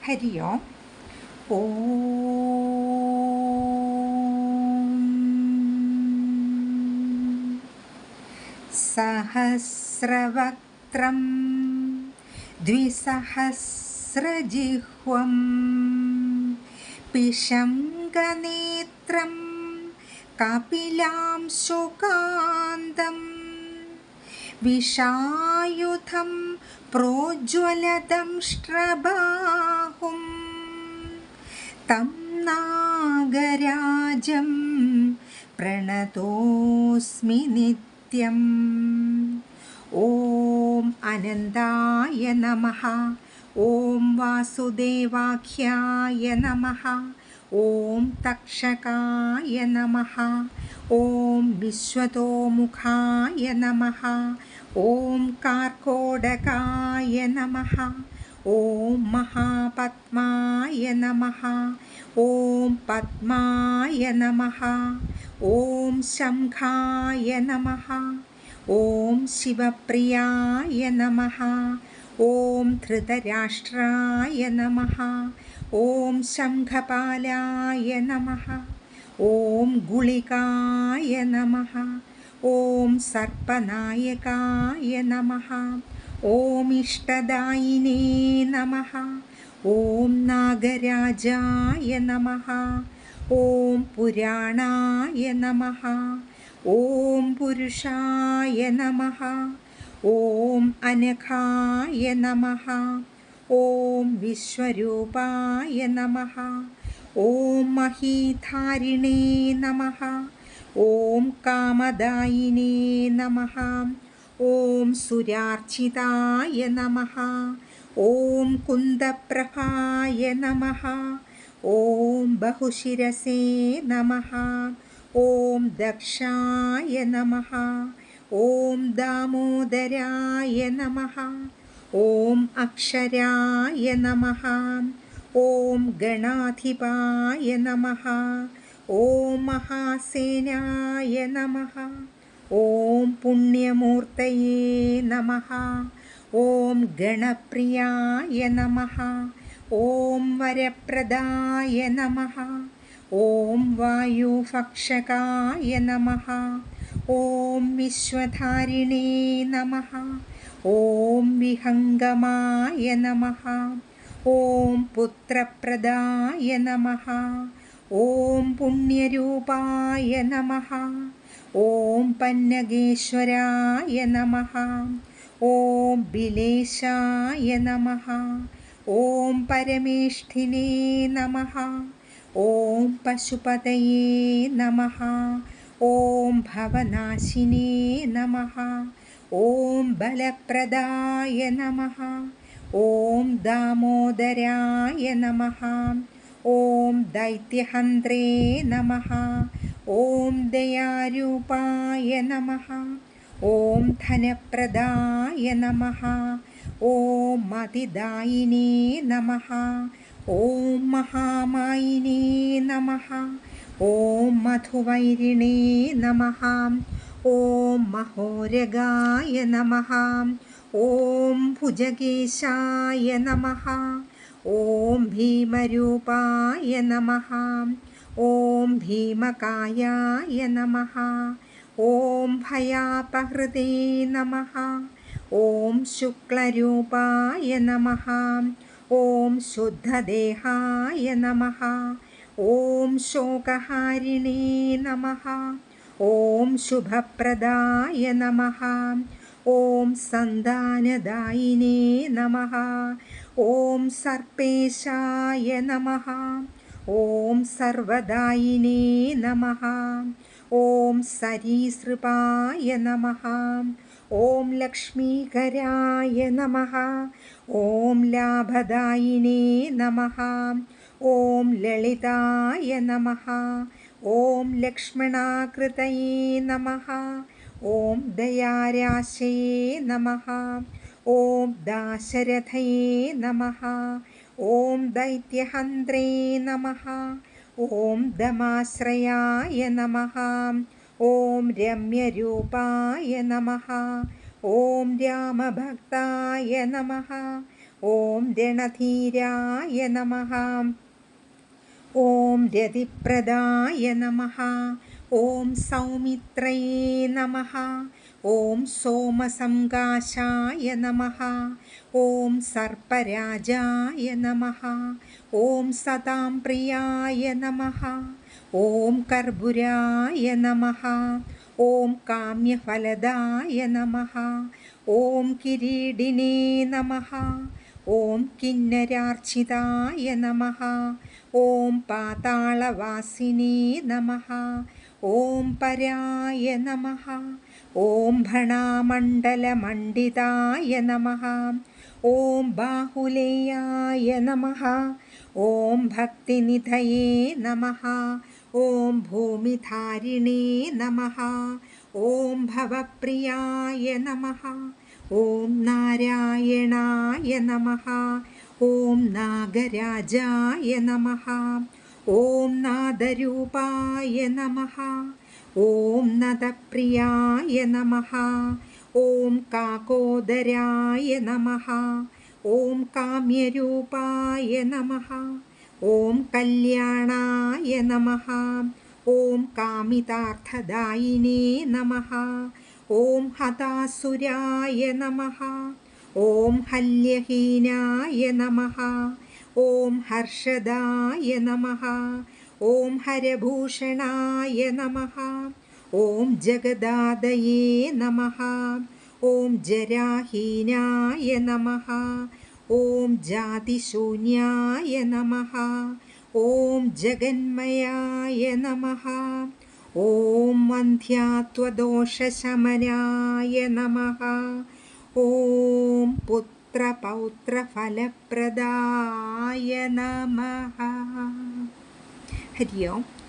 हरि ओम्। ॐ सहस्रवक्त्रं द्विसहस्रजिह्वं पिशङ्गनेत्रं कपिलां शुकान्तं विषायुधं प्रोज्ज्वलदंष्ट्रबाहुं तं नागराजं प्रणतोऽस्मि नित्यम्। ॐ अनन्ताय नमः। ॐ वासुदेवाख्याय नमः। ॐ तक्षकाय नमः। ॐ विश्वतोमुखाय नमः। ॐ कार्कोडकाय नमः। ॐ महापद्माय नमः। ॐ पद्माय नमः। ॐ शङ्खाय नमः। ॐ शिवप्रियाय नमः। ॐ धृतराष्ट्राय नमः। ॐ शङ्खपालाय नमः। ॐ गुलिकाय नमः। ॐ सर्पनायकाय नमः। ॐ इष्टदायिने नमः। ॐ नागराजाय नमः। ॐ पुराणाय नमः। ॐ पुरुषाय नमः। ॐ अनघाय नमः। ॐ विश्वरूपाय नमः। ॐ महीधारिणे नमः। ॐ कामदायिने नमः। ॐ सुरार्चिताय नमः। ॐ कुन्दप्रभाय नमः। ॐ बहुशिरसे नमः। ॐ दक्षाय नमः। ॐ दामोदराय नमः। ॐ अक्षराय नमः। ॐ गणाधिपाय नमः। ॐ महासेनाय नमः। ॐ पुण्यमूर्तये नमः। ॐ गणप्रियाय नमः। ॐ वरप्रदाय नमः। ॐ वायुभक्षकाय नमः। ॐ विश्वधारिणे नमः। ॐ विहङ्गमाय नमः। ॐ पुत्रप्रदाय नमः। ॐ पुण्यरूपाय नमः। ॐ पन्नगेश्वराय नमः। ॐ बिलेशाय नमः। ॐ परमेष्ठिने नमः। ॐ पशुपतये नमः। ॐ भवनाशिने नमः। ॐ बलप्रदाय नमः। ॐ दामोदराय नमः। ॐ दैत्यहन्त्रे नमः। ॐ दयारूपाय नमः। ॐ धनप्रदाय नमः। ॐ मतिदायिने नमः। ॐ महामायिने नमः। ॐ मधुवैरिणे नमः। ॐ महोरगाय नमः। ॐ भुजगेशाय नमः। ॐ भीमरूपाय नमः। ॐ भीमकायाय नमः। ॐ भयापहृते नमः। ॐ शुक्लरूपाय नमः। ॐ शुद्धदेहाय नमः। ॐ शोकहारिणे नमः। ॐ शुभप्रदाय नमः। ॐ सन्तानदायिने नमः। ॐ सर्पेशाय नमः। ॐ सर्वदायिने नमः। ॐ सरीसृपाय नमः। ॐ लक्ष्मीकराय नमः। ॐ लाभदायिने नमः। ॐ ललिताय नमः। ॐ लक्ष्मणाकृतये नमः। ॐ दयाराशये नमः। ॐ दाशरथये नमः। ॐ दैत्यहन्त्रे नमः। ॐ दमाश्रयाय नमः। ॐ रम्यरूपाय नमः। ॐ रामभक्ताय नमः। ഓം രണധീരായ നമഃ. ഓം രതിപ്രദായ നമഃ. ഓം സൗമിത്രയേ നമഃ. ഓം സോമസംകാശായ നമഃ. ഓം സർപ്പരാജായ നമഃ. ഓം സതാം പ്രിയായ നമഃ. ഓം കർപ്പുരായ നമഃ. ഓം കാമ്യഫലദായ നമഃ. ഓം കിരീടിനേ നമഃ. ഓം കിന്നരാർച്ചിതായ നമഃ. ഓം പാതാളവാസിനേ നമഃ. ഓം പരായ നമഃ. ഓം ഭണാമണ്ഡലമണ്ഡിതായ നമഃ. ഓം ബാഹുലേയായ നമഃ. ഓം ഭക്തിനിധയേ നമഃ. ഓം ഭൂമിധാരിണേ നമഃ. ഓം ഭവപ്രിയായ നമഃ. ഓം നാരായണായ നമഃ. ഓം നാഗരാജായ നമഃ. ഓം നാദരൂപായ നമഃ. ഓം നദപ്രിയായ നമഃ. ഓം കാകോദരായ നമഃ. ഓം കാമ്യരൂപായ നമഃ. ഓം കല്യാണായ നമഃ. ഓം കാമിതാർത്ഥദായിനേ നമഃ. ഓം ഹതാസുരായ നമഃ. ഓം ഹല്യഹീനായ നമഃ. ഓം ഹർഷദായ നമഃ. ഓം ഹരഭൂഷണായ നമഃ. ഓം ജഗദാദയേ നമഃ. ഓം ജരാഹീനായ നമഃ. ഓം ജാതിശൂന്യായ നമഃ. ഓം ജഗന്മയായ നമഃ. ഓം വന്ധ്യാത്വദോഷശമനായ നമഃ. ഓം പുത്രപൗത്രഫലപ്രദായ നമഃ. ഹരി ഓം.